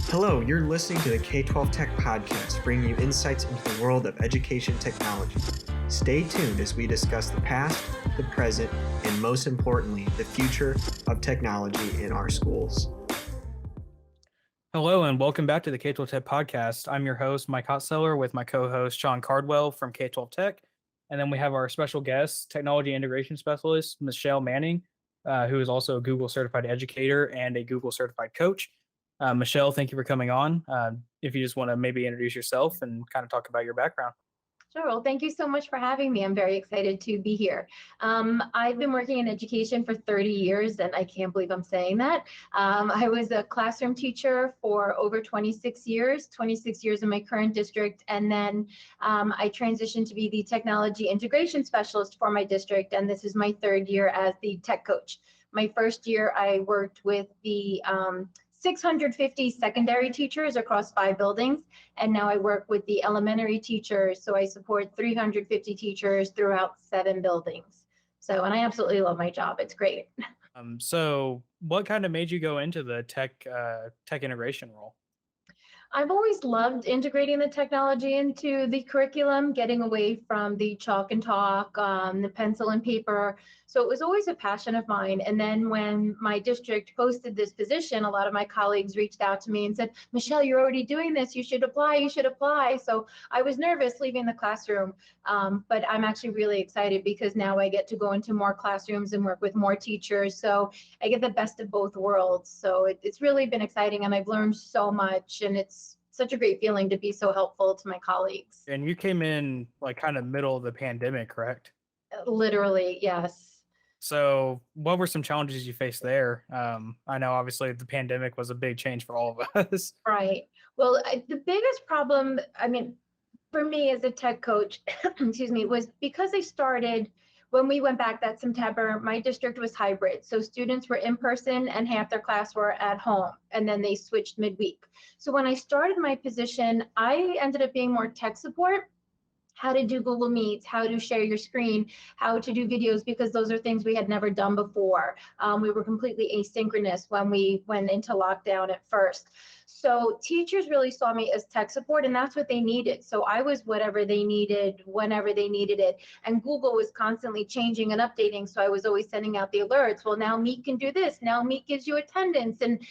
Hello, you're listening to the K-12 Tech Podcast, bringing you insights into the world of education technology. Stay tuned as we discuss the past, the present, and most importantly, the future of technology in our schools. Hello, and welcome back to the K-12 Tech Podcast. I'm your host, Mike Hotseller, with my co-host, Sean Cardwell from K-12 Tech. And then we have our special guest, Technology Integration Specialist, Michelle Manning, who is also a Google Certified Educator and a Google Certified Coach. Michelle, thank you for coming on. If you just want to maybe introduce yourself and kind of talk about your background. Sure. Well, thank you so much for having me. I'm very excited to be here. I've been working in education for 30 years, and I can't believe I'm saying that. I was a classroom teacher for over 26 years in my current district, and then I transitioned to be the technology integration specialist for my district, and this is my third year as the tech coach. My first year, I worked with the 650 secondary teachers across 5 buildings, and now I work with the elementary teachers, so I support 350 teachers throughout 7 buildings. And I absolutely love my job. It's great. So what kind of made you go into the tech integration role? I've always loved integrating the technology into the curriculum, getting away from the chalk and talk, the pencil and paper. So it was always a passion of mine. And then when my district posted this position, a lot of my colleagues reached out to me and said, Michelle, you're already doing this. You should apply. So I was nervous leaving the classroom, but I'm actually really excited because now I get to go into more classrooms and work with more teachers. So I get the best of both worlds. So it's really been exciting, and I've learned so much, and it's such a great feeling to be so helpful to my colleagues. And you came in like kind of middle of the pandemic, correct? Literally, yes. So what were some challenges you faced there? I know obviously the pandemic was a big change for all of us. Right. Well, the biggest problem, for me as a tech coach, excuse me, was because I started when we went back that September. My district was hybrid. So students were in person and half their class were at home, and then they switched midweek. So when I started my position, I ended up being more tech support, how to do Google Meets, how to share your screen, how to do videos, because those are things we had never done before. We were completely asynchronous when we went into lockdown at first. So teachers really saw me as tech support, and that's what they needed. So I was whatever they needed, whenever they needed it. And Google was constantly changing and updating, so I was always sending out the alerts. Well, now Meet can do this. Now Meet gives you attendance. And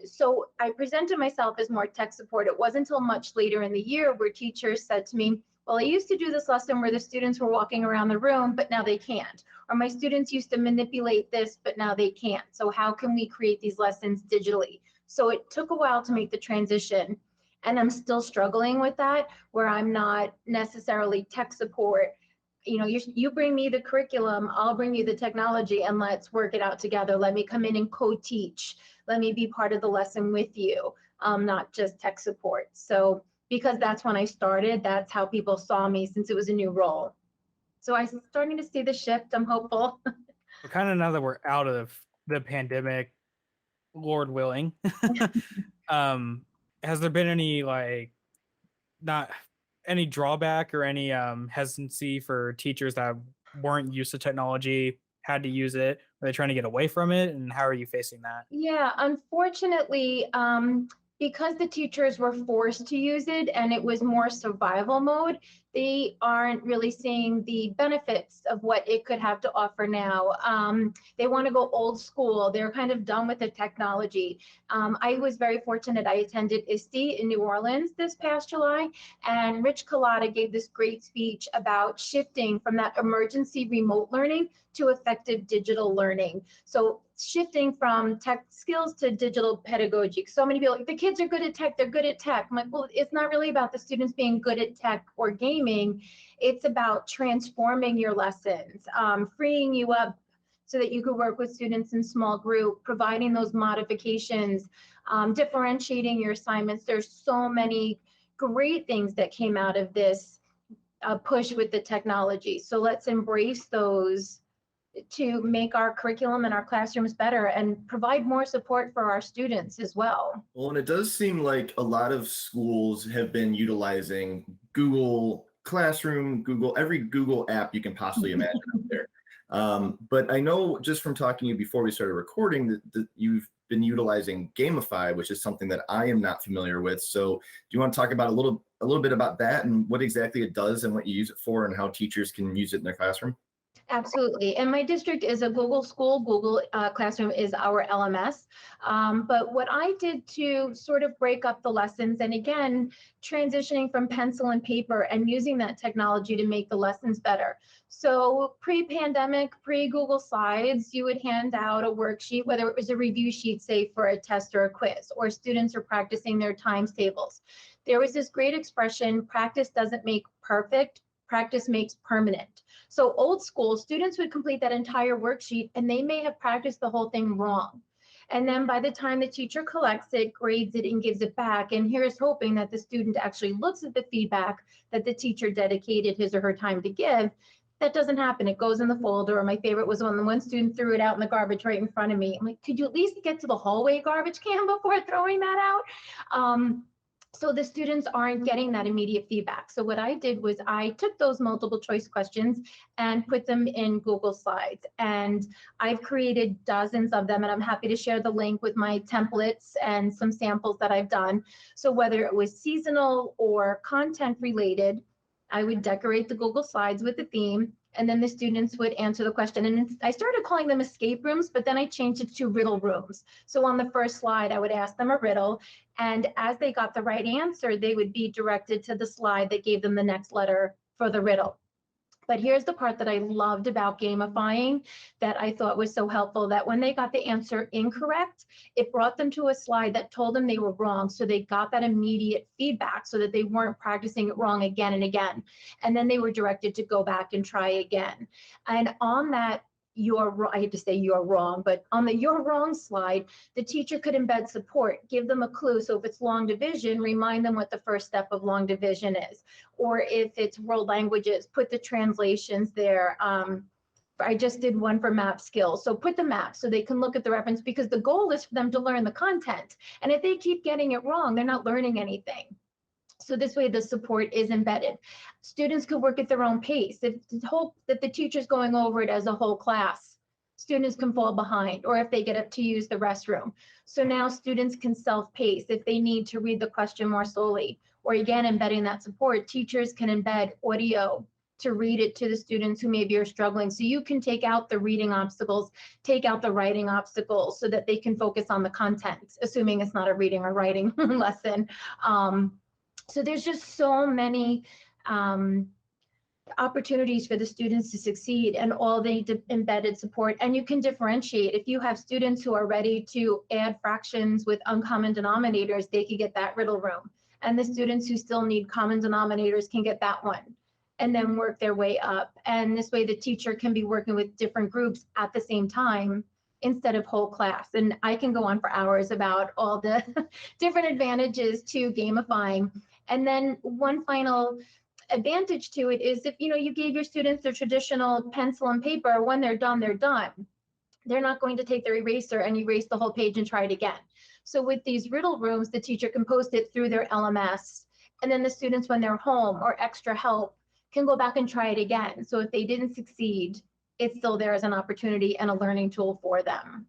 so I presented myself as more tech support. It wasn't until much later in the year where teachers said to me, well, I used to do this lesson where the students were walking around the room, but now they can't. Or my students used to manipulate this, but now they can't. So how can we create these lessons digitally? So it took a while to make the transition. And I'm still struggling with that, where I'm not necessarily tech support. You know, you bring me the curriculum, I'll bring you the technology, and let's work it out together. Let me come in and co-teach. Let me be part of the lesson with you, not just tech support. So because that's when I started, that's how people saw me, since it was a new role. So I'm starting to see the shift. I'm hopeful. Well, kind of now that we're out of the pandemic, Lord willing, has there been any not any drawback or any hesitancy for teachers that weren't used to technology, had to use it? Are they trying to get away from it? And how are you facing that? Yeah, unfortunately, because the teachers were forced to use it and it was more survival mode, they aren't really seeing the benefits of what it could have to offer now. They want to go old school. They're kind of done with the technology. I was very fortunate. I attended ISTE in New Orleans this past July, and Rich Collada gave this great speech about shifting from that emergency remote learning to effective digital learning. So shifting from tech skills to digital pedagogy. So many people, like, the kids are good at tech, they're good at tech. I'm like, well, it's not really about the students being good at tech or gaming. It's about transforming your lessons, freeing you up so that you could work with students in small group, providing those modifications, differentiating your assignments. There's so many great things that came out of this push with the technology. So let's embrace those to make our curriculum and our classrooms better and provide more support for our students as well. Well, and it does seem like a lot of schools have been utilizing Google Classroom, Google, every Google app you can possibly imagine out there. But I know just from talking to you before we started recording that you've been utilizing Gamify, which is something that I am not familiar with. So do you want to talk about a little bit about that and what exactly it does and what you use it for and how teachers can use it in their classroom? Absolutely. And my district is a Google school. Google Classroom is our LMS. But what I did to sort of break up the lessons, and again, transitioning from pencil and paper and using that technology to make the lessons better. So pre-pandemic, pre-Google Slides, you would hand out a worksheet, whether it was a review sheet, say for a test or a quiz, or students are practicing their times tables. There was this great expression, practice doesn't make perfect, practice makes permanent. So old school, students would complete that entire worksheet and they may have practiced the whole thing wrong. And then by the time the teacher collects it, grades it, and gives it back, and here's hoping that the student actually looks at the feedback that the teacher dedicated his or her time to give. That doesn't happen. It goes in the folder. Or my favorite was when the one student threw it out in the garbage right in front of me. I'm like, could you at least get to the hallway garbage can before throwing that out? So the students aren't getting that immediate feedback. So what I did was I took those multiple choice questions and put them in Google Slides. And I've created dozens of them, and I'm happy to share the link with my templates and some samples that I've done. So whether it was seasonal or content related, I would decorate the Google Slides with the theme, and then the students would answer the question. And I started calling them escape rooms, but then I changed it to riddle rooms. So on the first slide, I would ask them a riddle, and as they got the right answer, they would be directed to the slide that gave them the next letter for the riddle. But here's the part that I loved about gamifying that I thought was so helpful, that when they got the answer incorrect, it brought them to a slide that told them they were wrong. So they got that immediate feedback so that they weren't practicing it wrong again and again. And then they were directed to go back and try again. And on that, I hate to say you're wrong, but on the you're wrong slide, the teacher could embed support, give them a clue. So if it's long division, remind them what the first step of long division is. Or if it's world languages, put the translations there. I just did one for map skills. So put the map so they can look at the reference, because the goal is for them to learn the content. And if they keep getting it wrong, they're not learning anything. So this way the support is embedded. Students could work at their own pace. If the hope that the teacher's going over it as a whole class, students can fall behind, or if they get up to use the restroom. So now students can self-pace if they need to read the question more slowly, or again, embedding that support, teachers can embed audio to read it to the students who maybe are struggling. So you can take out the reading obstacles, take out the writing obstacles so that they can focus on the content, assuming it's not a reading or writing lesson. So there's just so many opportunities for the students to succeed, and all the embedded support. And you can differentiate. If you have students who are ready to add fractions with uncommon denominators, they can get that riddle room. And the students who still need common denominators can get that one, and then work their way up. And this way the teacher can be working with different groups at the same time instead of whole class. And I can go on for hours about all the different advantages to gamifying. And then one final advantage to it is if you gave your students their traditional pencil and paper, when they're done, they're done. They're not going to take their eraser and erase the whole page and try it again. So with these riddle rooms, the teacher can post it through their LMS, and then the students, when they're home or extra help, can go back and try it again. So if they didn't succeed, it's still there as an opportunity and a learning tool for them.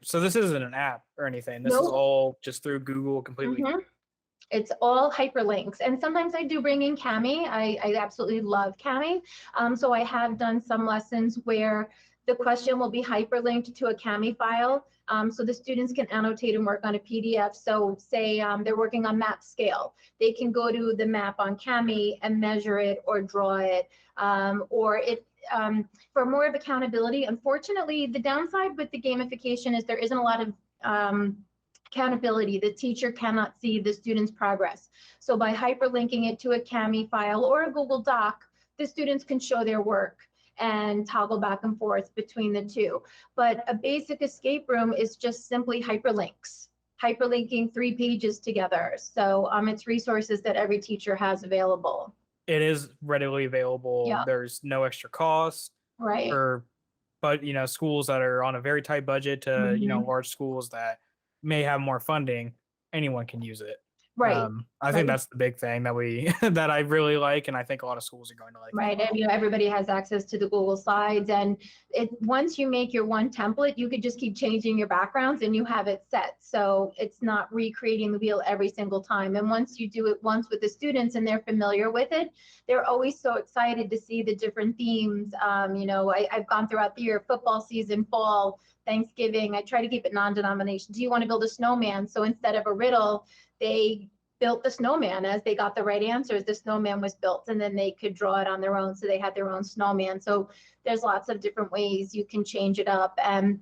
So this isn't an app or anything. This is all just through Google completely. Mm-hmm. It's all hyperlinks. And sometimes I do bring in Cami. I absolutely love Cami. So I have done some lessons where the question will be hyperlinked to a Cami file. So the students can annotate and work on a PDF. So say they're working on map scale. They can go to the map on Cami and measure it or draw it. For more of accountability, unfortunately, the downside with the gamification is there isn't a lot of accountability. The teacher cannot see the student's progress. So by hyperlinking it to a Cami file or a Google Doc, the students can show their work and toggle back and forth between the two. But a basic escape room is just simply hyperlinking 3 pages together. So it's resources that every teacher has available. It is readily available. Yeah. There's no extra cost. Right. But schools that are on a very tight budget to large schools that may have more funding, anyone can use it. Right. I think that's the big thing that that I really like, and I think a lot of schools are going to like. Right. And everybody has access to the Google Slides, and once you make your one template, you could just keep changing your backgrounds and you have it set. So it's not recreating the wheel every single time. And once you do it once with the students and they're familiar with it, they're always so excited to see the different themes. I've gone throughout the year, football season, fall, Thanksgiving. I try to keep it non-denomination. Do you want to build a snowman? So instead of a riddle, they built the snowman. As they got the right answers, the snowman was built, and then they could draw it on their own. So they had their own snowman. So there's lots of different ways you can change it up. And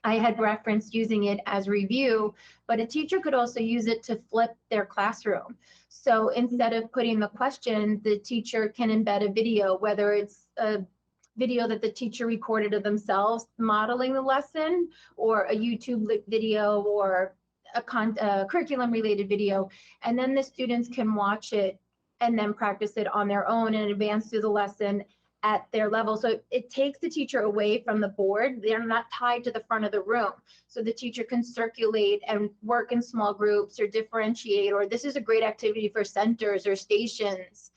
I had referenced using it as review, but a teacher could also use it to flip their classroom. So instead of putting the question, the teacher can embed a video, whether it's a video that the teacher recorded of themselves modeling the lesson, or a YouTube video, or a curriculum related video, and then the students can watch it and then practice it on their own and advance through the lesson at their level. So it takes the teacher away from the board. They're not tied to the front of the room. So the teacher can circulate and work in small groups or differentiate, or this is a great activity for centers or stations.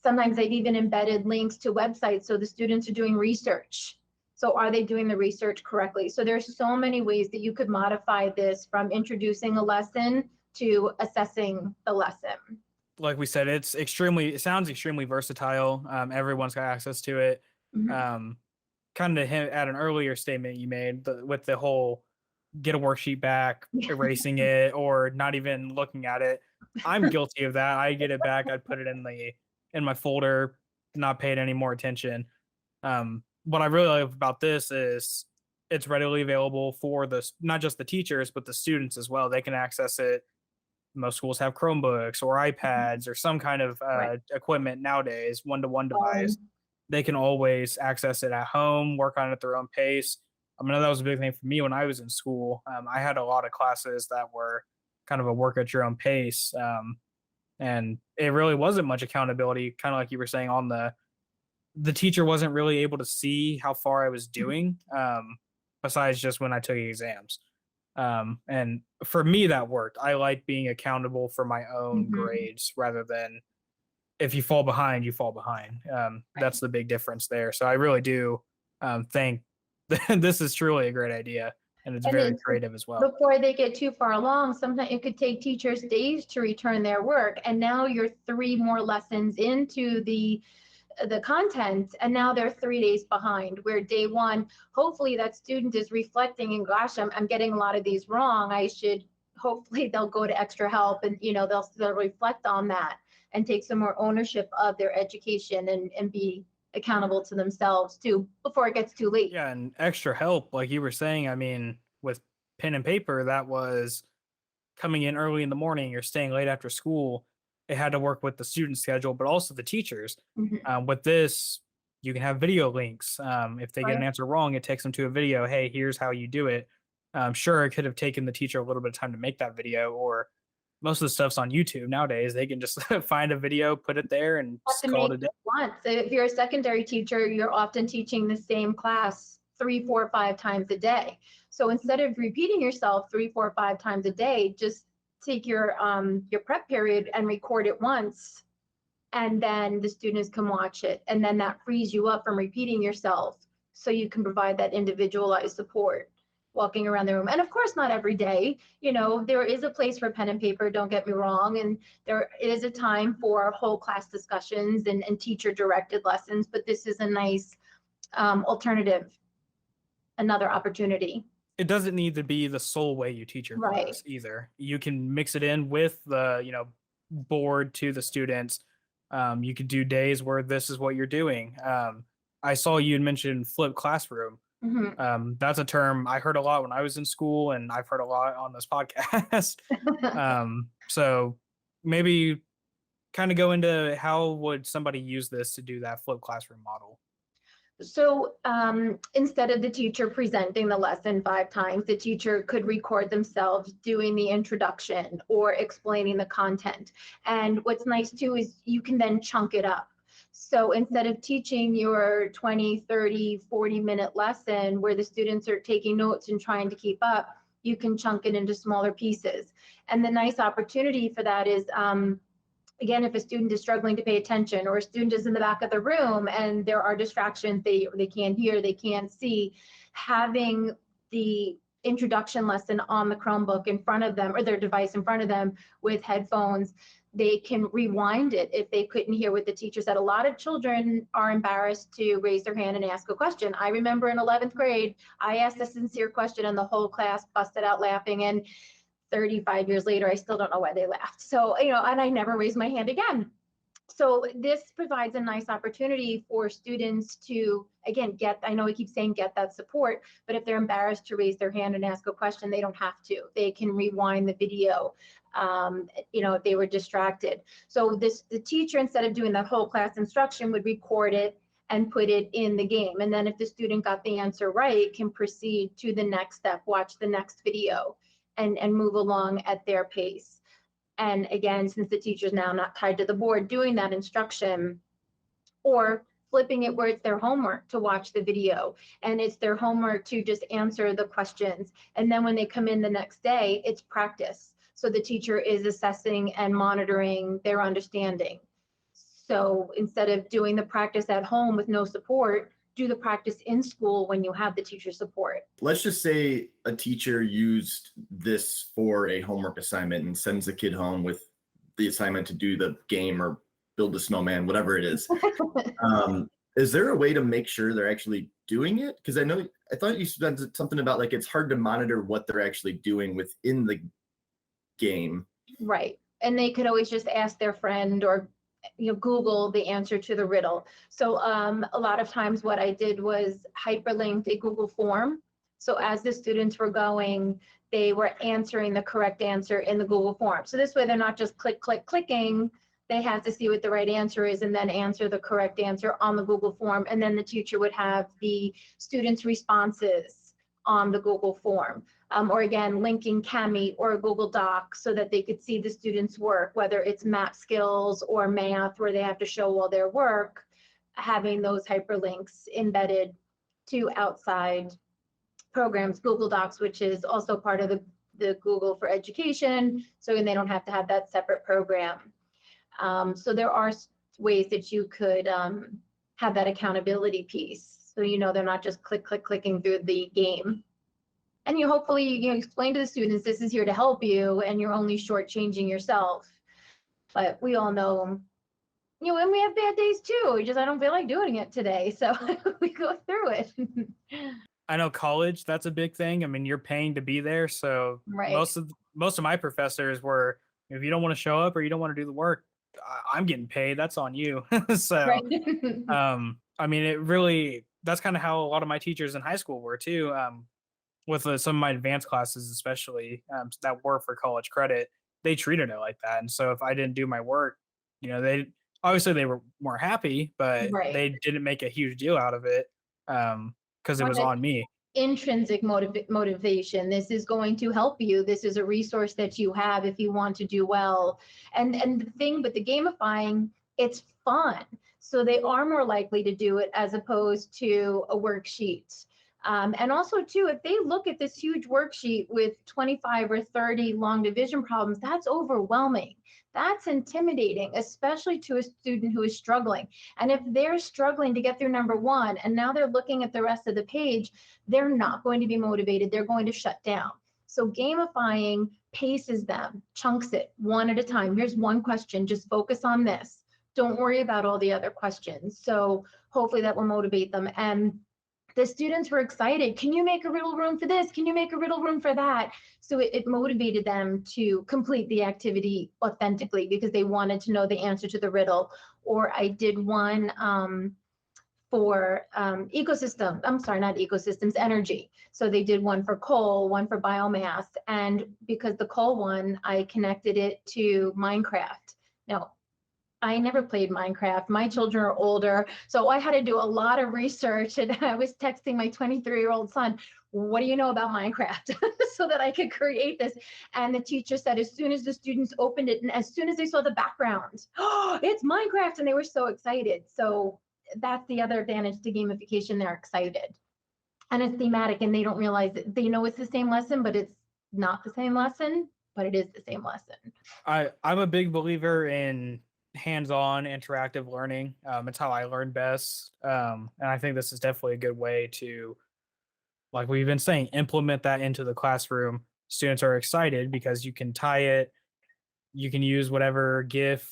Sometimes they've even embedded links to websites so the students are doing research. So are they doing the research correctly? So there's so many ways that you could modify this, from introducing a lesson to assessing the lesson. Like we said, it sounds extremely versatile. Everyone's got access to it. Mm-hmm. Kind of at an earlier statement you made with the whole get a worksheet back, erasing it, or not even looking at it. I'm guilty of that. I get it back, I'd put it in my folder, not paid any more attention. What I really like about this is it's readily available for not just the teachers, but the students as well. They can access it. Most schools have Chromebooks or iPads or some kind of equipment nowadays, one-to-one device. They can always access it at home, work on it at their own pace. I mean, that was a big thing for me when I was in school. I had a lot of classes that were kind of a work at your own pace. And it really wasn't much accountability, kind of like you were saying, on the teacher wasn't really able to see how far I was doing, besides just when I took exams. And for me, that worked. I like being accountable for my own grades rather than if you fall behind, you fall behind. That's the big difference there. So I really do think this is truly a great idea, and it's very creative as well. Before they get too far along, sometimes it could take teachers days to return their work, and now you're 3 more lessons into the content, and now they're 3 days behind, where day 1, hopefully that student is reflecting and, gosh, I'm getting a lot of these wrong. Hopefully they'll go to extra help, and they'll reflect on that and take some more ownership of their education and be accountable to themselves too before it gets too late. Yeah, and extra help, like you were saying, I mean, with pen and paper, that was coming in early in the morning or staying late after school. It had to work with the student schedule, but also the teachers. With this, you can have video links. If they get an answer wrong, it takes them to a video. Hey, here's how you do it. Sure, it could have taken the teacher a little bit of time to make that video, or most of the stuff's on YouTube nowadays. They can just find a video, put it there, and call it a day. Once. If you're a secondary teacher, you're often teaching the same class 3, 4, 5 times a day. So instead of repeating yourself 3, 4, 5 times a day, just take your prep period and record it once, and then the students can watch it, and then that frees you up from repeating yourself, so you can provide that individualized support walking around the room. And of course, not every day. There is a place for pen and paper, don't get me wrong, and there is a time for whole class discussions and teacher directed lessons, but this is a nice alternative, another opportunity. It doesn't need to be the sole way you teach your class either. You can mix it in with the board to the students. You could do days where this is what you're doing. I saw you mention flipped classroom. That's a term I heard a lot when I was in school, and I've heard a lot on this podcast. So maybe kind of go into how would somebody use this to do that flipped classroom model. So instead of the teacher presenting the lesson 5 times, the teacher could record themselves doing the introduction or explaining the content. And what's nice too is you can then chunk it up. So instead of teaching your 20, 30, 40-minute lesson where the students are taking notes and trying to keep up, you can chunk it into smaller pieces. And the nice opportunity for that is, again, if a student is struggling to pay attention, or a student is in the back of the room and there are distractions, they can't hear, they can't see, having the introduction lesson on the Chromebook in front of them, or their device in front of them with headphones, they can rewind it if they couldn't hear what the teacher said. A lot of children are embarrassed to raise their hand and ask a question. I remember in 11th grade, I asked a sincere question and the whole class busted out laughing. And 35 years later, I still don't know why they laughed. So, and I never raised my hand again. So this provides a nice opportunity for students to, again, I know we keep saying get that support, but if they're embarrassed to raise their hand and ask a question, they don't have to. They can rewind the video, if they were distracted. So the teacher, instead of doing that whole class instruction, would record it and put it in the game. And then if the student got the answer right, can proceed to the next step, watch the next video, and move along at their pace. And again, since the teacher's now not tied to the board, doing that instruction, or flipping it where it's their homework to watch the video and it's their homework to just answer the questions. And then when they come in the next day, it's practice. So the teacher is assessing and monitoring their understanding. So instead of doing the practice at home with no support, do the practice in school when you have the teacher support. Let's just say a teacher used this for a homework assignment and sends the kid home with the assignment to do the game or build a snowman, whatever it is. Is there a way to make sure they're actually doing it? Because I thought you said something about like it's hard to monitor what they're actually doing within the game. Right. And they could always just ask their friend or Google the answer to the riddle. So a lot of times what I did was hyperlinked a Google form. So as the students were going, they were answering the correct answer in the Google form. So this way they're not just clicking. They have to see what the right answer is and then answer the correct answer on the Google form. And then the teacher would have the students' responses on the Google form. Or again, linking Kami or a Google Doc so that they could see the students' work, whether it's math skills or math where they have to show all their work, having those hyperlinks embedded to outside programs, Google Docs, which is also part of the Google for Education, so they don't have to have that separate program. So there are ways that you could have that accountability piece. So they're not just clicking through the game. And you hopefully explain to the students this is here to help you and you're only shortchanging yourself. But we all know, and we have bad days too. I don't feel like doing it today. So we go through it. I know college, that's a big thing. I mean, you're paying to be there. So Right. most of my professors were, if you don't want to show up or you don't want to do the work, I'm getting paid. That's on you. So, Right. I mean, that's kind of how a lot of my teachers in high school were too. With some of my advanced classes, especially that were for college credit, they treated it like that. And so if I didn't do my work, they were more happy, but Right. they didn't make a huge deal out of it because it was on me. Intrinsic motivation. This is going to help you. This is a resource that you have if you want to do well. And the thing with the gamifying, it's fun. So they are more likely to do it as opposed to a worksheet. And also too, if they look at this huge worksheet with 25 or 30 long division problems, that's overwhelming. That's intimidating, especially to a student who is struggling. And if they're struggling to get through number one, and now they're looking at the rest of the page, they're not going to be motivated. They're going to shut down. So gamifying paces them, chunks it one at a time. Here's one question, just focus on this. Don't worry about all the other questions. So hopefully that will motivate them. And the students were excited. Can you make a riddle room for this? Can you make a riddle room for that? So it motivated them to complete the activity authentically because they wanted to know the answer to the riddle. Or I did one for ecosystem. I'm sorry, not ecosystems, energy. So they did one for coal, one for biomass. And because the coal one, I connected it to Minecraft. Now, I never played Minecraft. My children are older, so I had to do a lot of research, and I was texting my 23-year-old son, what do you know about Minecraft? So that I could create this. And the teacher said, as soon as the students opened it, and as soon as they saw the background, oh, it's Minecraft, and they were so excited. So that's the other advantage to gamification. They're excited. And it's thematic, and they don't realize it. They know it's the same lesson, but it's not the same lesson, but it is the same lesson. I'm a big believer in hands-on interactive learning. It's how I learn best. And I think this is definitely a good way to, like we've been saying, implement that into the classroom. Students are excited because you can tie it. You can use whatever GIF,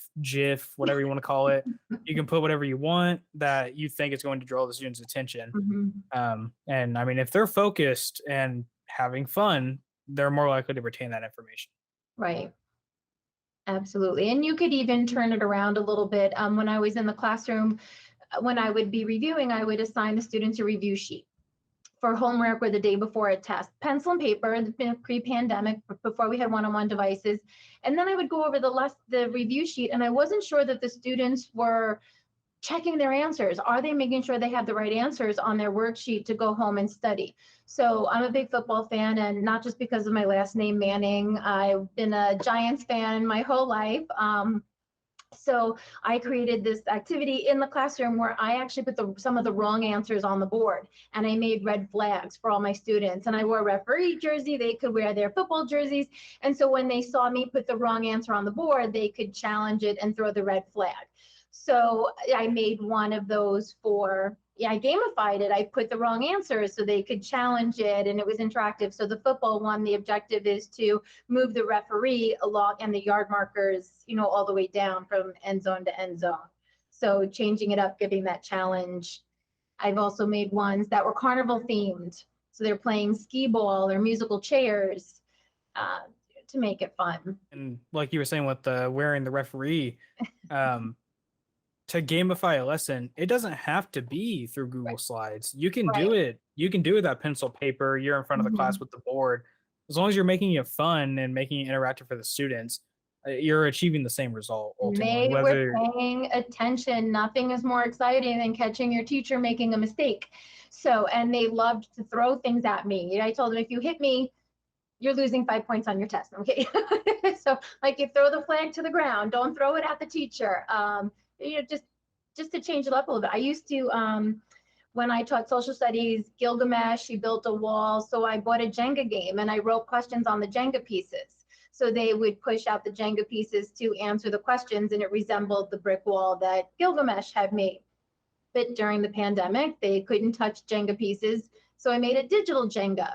whatever you want to call it. You can put whatever you want that you think is going to draw the students' attention. And I mean, if they're focused and having fun, they're more likely to retain that information. Right. Absolutely. And you could even turn it around a little bit. When I was in the classroom, when I would be reviewing, I would assign the students a review sheet for homework or the day before a test, pencil and paper, pre-pandemic, before we had one-on-one devices. And then I would go over the review sheet, and I wasn't sure that the students were checking their answers. Are they making sure they have the right answers on their worksheet to go home and study? So I'm a big football fan, and not just because of my last name, Manning. I've been a Giants fan my whole life. So I created this activity in the classroom where I actually put some of the wrong answers on the board, and I made red flags for all my students, and I wore a referee jersey. They could wear their football jerseys. And so when they saw me put the wrong answer on the board, they could challenge it and throw the red flag. So I made one of those I gamified it. I put the wrong answers so they could challenge it, and it was interactive. So the football one, the objective is to move the referee along and the yard markers, all the way down from end zone to end zone. So changing it up, giving that challenge. I've also made ones that were carnival themed. So they're playing skee ball or musical chairs to make it fun. And like you were saying with wearing the referee, to gamify a lesson, it doesn't have to be through Google Slides. You can do it. You can do it with pencil paper. You're in front of the class with the board. As long as you're making it fun and making it interactive for the students, you're achieving the same result ultimately. They were paying attention. Nothing is more exciting than catching your teacher making a mistake. So, and they loved to throw things at me. I told them, if you hit me, you're losing 5 points on your test. Okay. So like, you throw the flag to the ground, don't throw it at the teacher. Just to change it up a little bit. I used to, when I taught social studies, Gilgamesh, he built a wall. So I bought a Jenga game and I wrote questions on the Jenga pieces. So they would push out the Jenga pieces to answer the questions, and it resembled the brick wall that Gilgamesh had made. But during the pandemic, they couldn't touch Jenga pieces. So I made a digital Jenga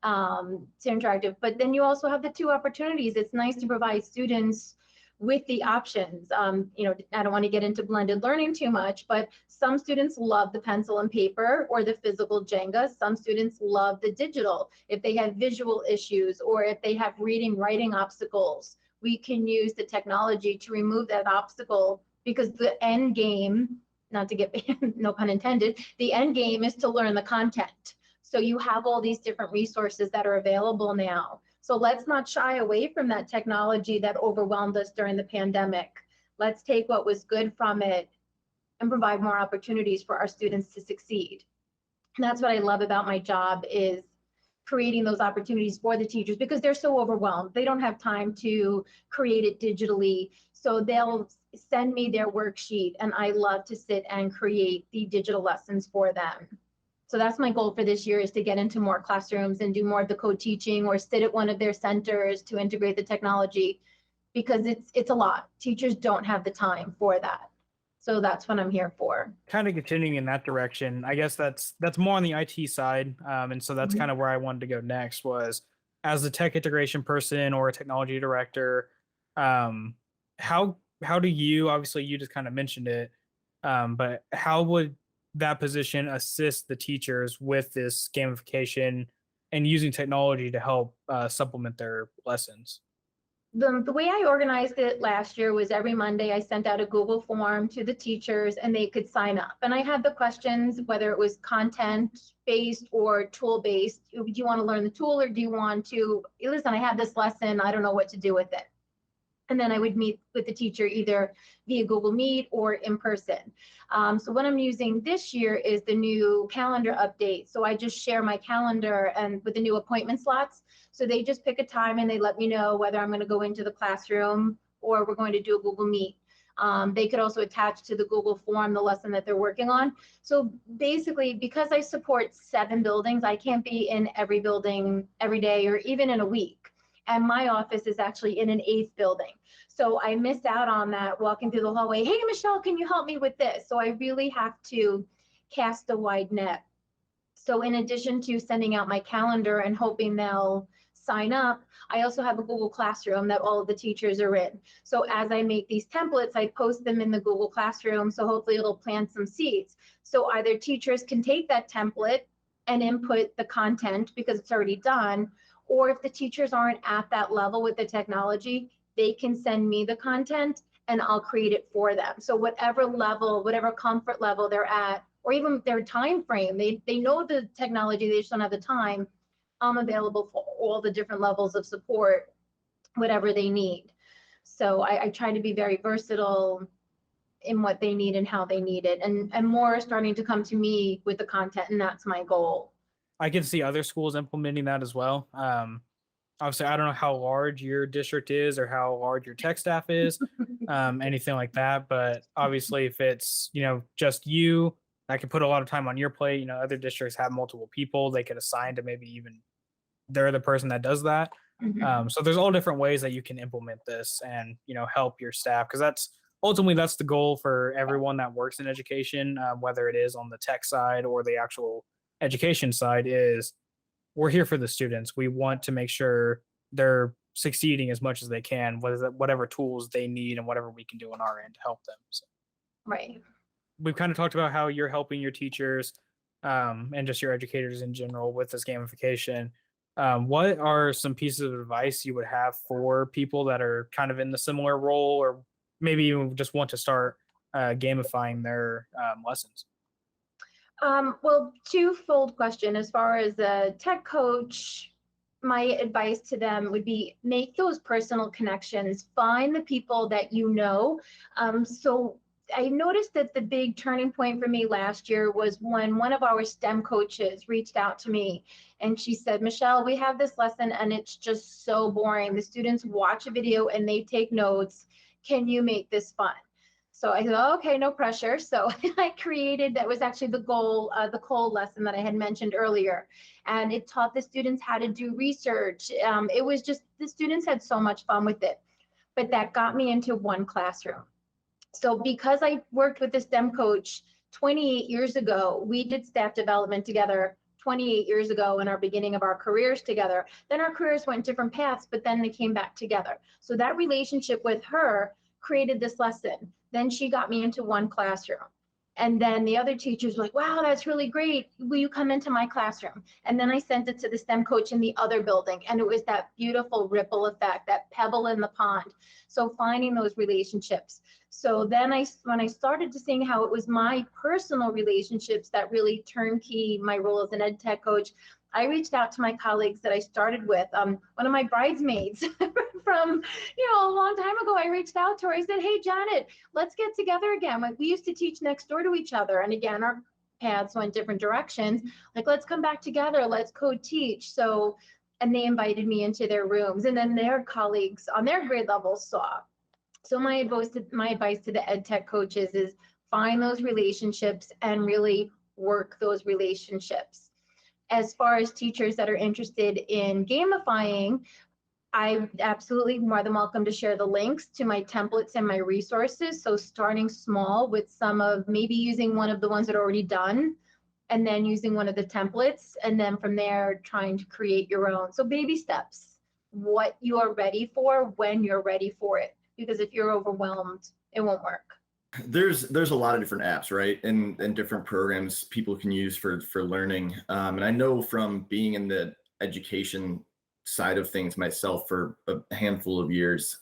to interactive. But then you also have the two opportunities. It's nice to provide students with the options. I don't want to get into blended learning too much, but some students love the pencil and paper or the physical Jenga. Some students love the digital. If they have visual issues or if they have reading, writing obstacles, we can use the technology to remove that obstacle, because the end game, not to get, no pun intended, the end game is to learn the content. So you have all these different resources that are available now. So let's not shy away from that technology that overwhelmed us during the pandemic. Let's take what was good from it and provide more opportunities for our students to succeed. And that's what I love about my job, is creating those opportunities for the teachers, because they're so overwhelmed. They don't have time to create it digitally. So they'll send me their worksheet, and I love to sit and create the digital lessons for them. So that's my goal for this year, is to get into more classrooms and do more of the co-teaching, or sit at one of their centers to integrate the technology, because it's a lot. Teachers don't have the time for that. So that's what I'm here for. Kind of continuing in that direction, I guess that's more on the IT side. And so that's kind of where I wanted to go next, was as a tech integration person or a technology director, how do you, obviously you just kind of mentioned it, but how would that position assist the teachers with this gamification and using technology to help supplement their lessons? The way I organized it last year was every Monday I sent out a Google form to the teachers, and they could sign up. And I had the questions, whether it was content-based or tool-based. Do you want to learn the tool, or do you want to, listen, I have this lesson, I don't know what to do with it. And then I would meet with the teacher either via Google Meet or in person. So what I'm using this year is the new calendar update. So I just share my calendar and with the new appointment slots. So they just pick a time and they let me know whether I'm going to go into the classroom or we're going to do a Google Meet. They could also attach to the Google form the lesson that they're working on. So basically, because I support 7 buildings, I can't be in every building every day or even in a week. and my office is actually in an 8th building. So I missed out on that walking through the hallway. Hey, Michelle, can you help me with this? So I really have to cast a wide net. So in addition to sending out my calendar and hoping they'll sign up, I also have a Google Classroom that all of the teachers are in. So as I make these templates, I post them in the Google Classroom. So hopefully it'll plant some seeds. So either teachers can take that template and input the content because it's already done, or if the teachers aren't at that level with the technology, they can send me the content and I'll create it for them. So whatever level, whatever comfort level they're at, or even their time frame, they know the technology, they just don't have the time. I'm available for all the different levels of support, whatever they need. So I try to be very versatile in what they need and how they need it, and more are starting to come to me with the content, and that's my goal. I can see other schools implementing that as well. Obviously, I don't know how large your district is or how large your tech staff is, anything like that. But obviously, if it's, just you, that could put a lot of time on your plate. Other districts have multiple people they could assign to maybe even they're the person that does that. So there's all different ways that you can implement this and, help your staff, because that's the goal for everyone that works in education, whether it is on the tech side or the actual education side. Is we're here for the students. We want to make sure they're succeeding as much as they can, whatever tools they need and whatever we can do on our end to help them. So Right. we've kind of talked about how you're helping your teachers and just your educators in general with this gamification. What are some pieces of advice you would have for people that are kind of in the similar role, or maybe you just want to start gamifying their lessons? Well, twofold question. As far as a tech coach, my advice to them would be make those personal connections, find the people that you know. So I noticed that the big turning point for me last year was when one of our STEM coaches reached out to me and she said, Michelle, we have this lesson and it's just so boring. The students watch a video and they take notes. Can you make this fun? So I thought, okay, no pressure. So I created, that was actually the goal, the Cole lesson that I had mentioned earlier. And it taught the students how to do research. It was just, the students had so much fun with it. But that got me into one classroom. So because I worked with the STEM coach 28 years ago, we did staff development together 28 years ago in our beginning of our careers together. Then our careers went different paths, but then they came back together. So that relationship with her created this lesson. Then she got me into one classroom. And then the other teachers were like, wow, that's really great. Will you come into my classroom? And then I sent it to the STEM coach in the other building. And it was that beautiful ripple effect, that pebble in the pond. So finding those relationships. So then when I started to seeing how it was my personal relationships that really turnkey my role as an ed tech coach, I reached out to my colleagues that I started with. One of my bridesmaids from, a long time ago, I reached out to her. I said, hey, Janet, let's get together again. Like, we used to teach next door to each other. And again, our paths went different directions. Like, let's come back together. Let's co-teach. So, and they invited me into their rooms. And then their colleagues on their grade levels saw. So my advice to the ed tech coaches is find those relationships and really work those relationships. As far as teachers that are interested in gamifying, I'm absolutely more than welcome to share the links to my templates and my resources. So starting small with some of, maybe using one of the ones that are already done, and then using one of the templates, and then from there trying to create your own. So baby steps, what you are ready for when you're ready for it. Because if you're overwhelmed, it won't work. There's a lot of different apps, right? And different programs people can use for learning. And I know from being in the education side of things myself for a handful of years,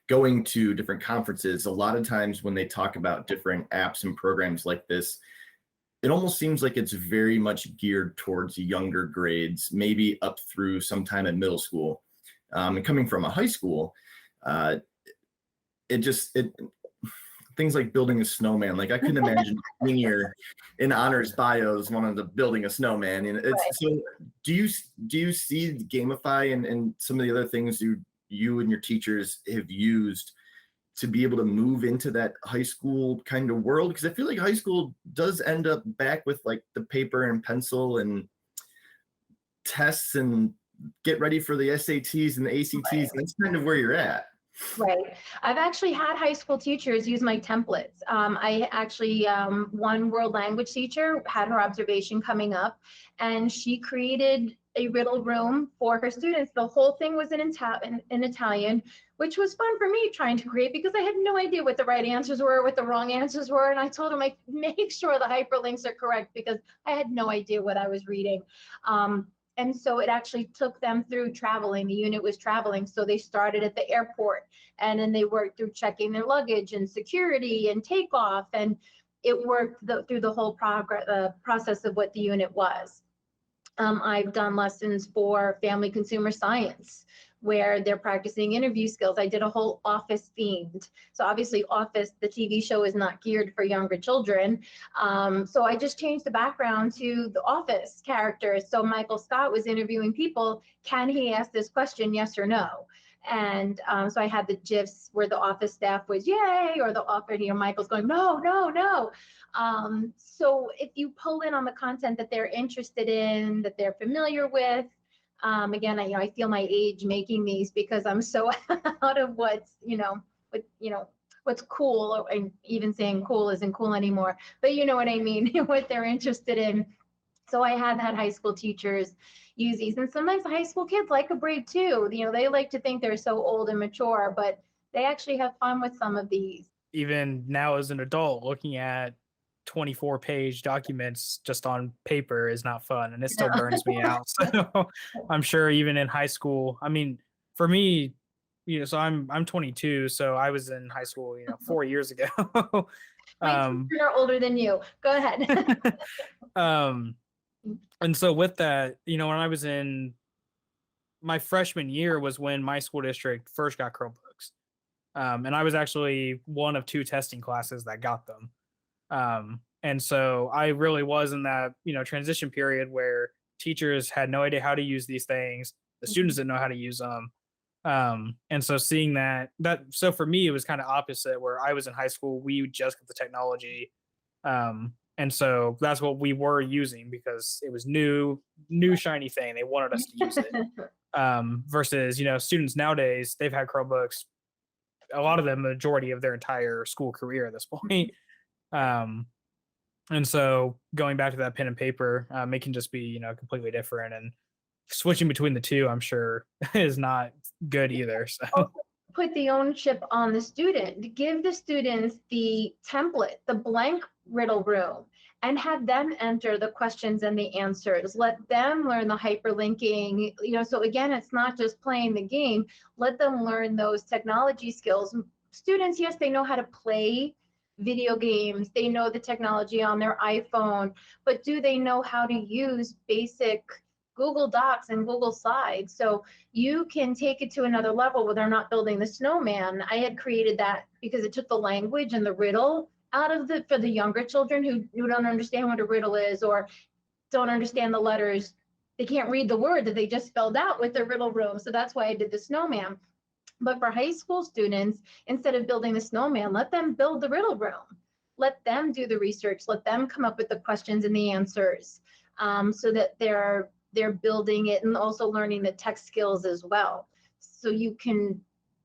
going to different conferences, a lot of times when they talk about different apps and programs like this, it almost seems like it's very much geared towards younger grades, maybe up through sometime in middle school. And coming from a high school, things like building a snowman, like I couldn't imagine senior in honors bios wanting to building a snowman. And it's right. So do you see Gamify and some of the other things you and your teachers have used to be able to move into that high school kind of world? Because I feel like high school does end up back with like the paper and pencil and tests and get ready for the SATs and the ACTs. Right. And that's kind of where you're at. Right. I've actually had high school teachers use my templates. I actually, one world language teacher had her observation coming up, and she created a riddle room for her students. The whole thing was in Italian, which was fun for me trying to create because I had no idea what the right answers were, what the wrong answers were. And I told them, like, make sure the hyperlinks are correct because I had no idea what I was reading. And so it actually took them through traveling. The unit was traveling. So they started at the airport, and then they worked through checking their luggage and security and takeoff. And it worked through the whole process of what the unit was. I've done lessons for family consumer science where they're practicing interview skills. I did a whole Office themed. So obviously Office, the TV show, is not geared for younger children. So I just changed the background to the Office characters. So Michael Scott was interviewing people. Can he ask this question, yes or no? And so I had the GIFs where the Office staff was yay, or the Office, Michael's going, no, no, no. So if you pull in on the content that they're interested in, that they're familiar with, again, I feel my age making these because I'm so out of what's cool, and even saying cool isn't cool anymore, but you know what I mean, what they're interested in. So I have had high school teachers use these, and sometimes high school kids like a break too. They like to think they're so old and mature, but they actually have fun with some of these. Even now as an adult, looking at 24-page documents just on paper is not fun, and it still burns me out. So I'm sure even in high school, I mean, for me, so I'm 22, so I was in high school 4 years ago. My children are older than you. Go ahead. And so with that, when I was in my freshman year was when my school district first got Chromebooks. And I was actually one of 2 testing classes that got them. And so I really was in that, transition period where teachers had no idea how to use these things. The students didn't know how to use them. And so seeing so for me, it was kind of opposite, where I was in high school, we just got the technology. And so that's what we were using because it was new shiny thing. They wanted us to use it. Versus, students nowadays, they've had Chromebooks, a lot of them, the majority of their entire school career at this point. And so going back to that pen and paper, it can just be, completely different, and switching between the two, I'm sure, is not good either. So put the ownership on the student. Give the students the template, the blank riddle room, and have them enter the questions and the answers. Let them learn the hyperlinking. So again, it's not just playing the game. Let them learn those technology skills. Students, yes, they know how to play video games. They know the technology on their iPhone, but do they know how to use basic Google Docs and Google Slides? So you can take it to another level where they're not building the snowman. I had created that because it took the language and the riddle out of for the younger children who don't understand what a riddle is or don't understand the letters. They can't read the word that they just spelled out with the riddle room. So that's why I did the snowman. But for high school students, instead of building the snowman, let them build the riddle room. Let them do the research. Let them come up with the questions and the answers, so that they're building it and also learning the tech skills as well. So you can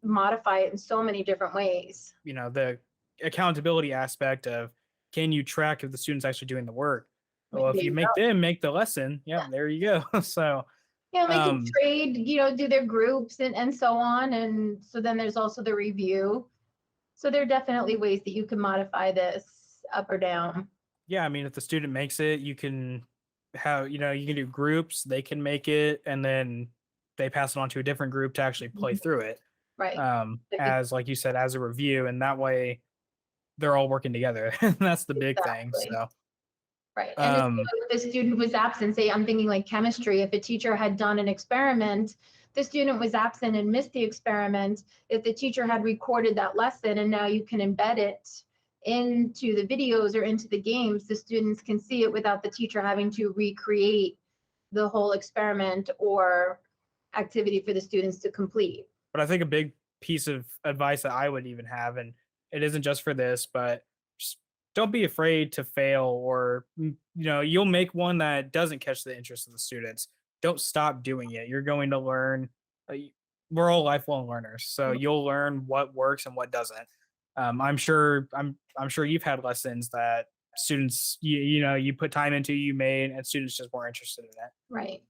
modify it in so many different ways. The accountability aspect of, can you track if the student's actually doing the work? Well, if you make them make the lesson, yeah, there you go. So they can trade, do their groups and so on. And so then there's also the review. So there are definitely ways that you can modify this up or down. Yeah, I mean, if the student makes it, you can have, you can do groups, they can make it, and then they pass it on to a different group to actually play through it. Right. As, like you said, as a review, and that way they're all working together. That's the big thing. So right. And if the student was absent, say I'm thinking like chemistry, if a teacher had done an experiment, the student was absent and missed the experiment, if the teacher had recorded that lesson and now you can embed it into the videos or into the games, the students can see it without the teacher having to recreate the whole experiment or activity for the students to complete. But I think a big piece of advice that I would even have, and it isn't just for this, but just don't be afraid to fail, or you'll make one that doesn't catch the interest of the students. don't stop doing it. You're going to learn. We're all lifelong learners, so you'll learn what works and what doesn't. I'm sure you've had lessons that students you put time into, you made, and students just weren't interested in it. Right.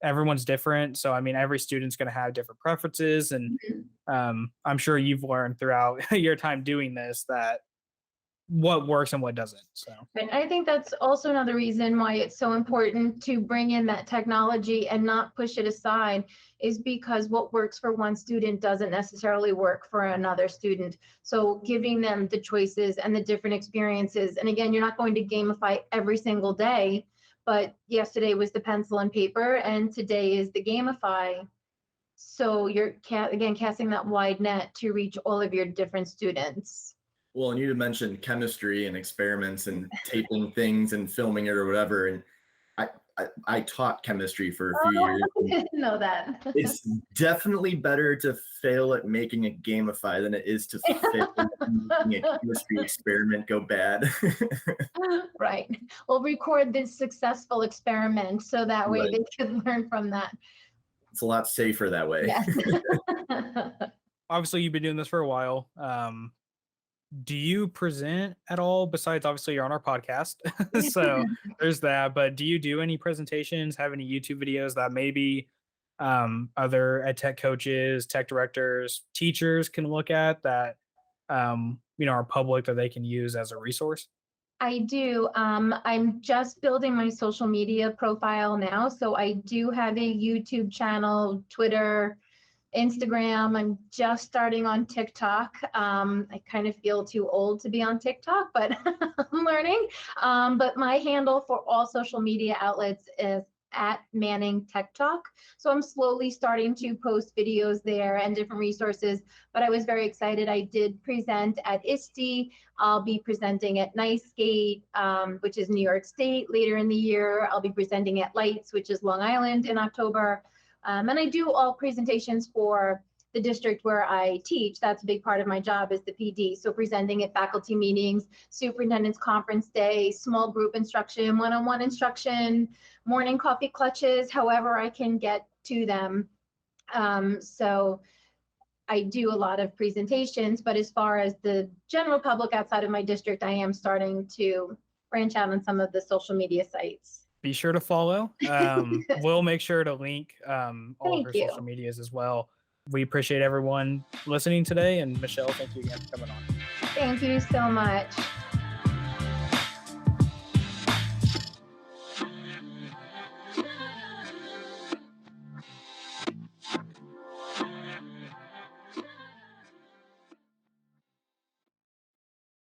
Everyone's different, so I mean every student's going to have different preferences, and I'm sure you've learned throughout your time doing this that what works and what doesn't. So And I think that's also another reason why it's so important to bring in that technology and not push it aside, is because what works for one student doesn't necessarily work for another student. So giving them the choices and the different experiences. And again, you're not going to gamify every single day, but yesterday was the pencil and paper and today is the Gamify. So you're again casting that wide net to reach all of your different students. Well, and you mentioned chemistry and experiments and taping things and filming it or whatever. And I taught chemistry for a few years. I didn't know that. It's definitely better to fail at making a Gamify than it is to fail at making a chemistry experiment go bad. Right. We'll record this successful experiment so that way they can learn from that. It's a lot safer that way. Yes. obviously you've been doing this for a while. Do you present at all besides obviously you're on our podcast? So there's that, but do you do any presentations, have any YouTube videos that maybe other ed tech coaches, tech directors, teachers can look at that are public that they can use as a resource? I do. I'm just building my social media profile now. So I do have a YouTube channel, Twitter, Instagram. I'm just starting on TikTok. I kind of feel too old to be on TikTok, but I'm learning. But my handle for all social media outlets is @Manning Tech Talk. So I'm slowly starting to post videos there and different resources, but I was very excited. I did present at ISTE. I'll be presenting at NICE-Gate, which is New York State, later in the year. I'll be presenting at Lights, which is Long Island, in October. And I do all presentations for the district where I teach. That's a big part of my job is the PD. So presenting at faculty meetings, superintendent's conference day, small group instruction, one-on-one instruction, morning coffee clutches, however I can get to them. So I do a lot of presentations, but as far as the general public outside of my district, I am starting to branch out on some of the social media sites. Be sure to follow. We'll make sure to link all of her social medias as well. We appreciate everyone listening today. And Michelle, thank you again for coming on. Thank you so much.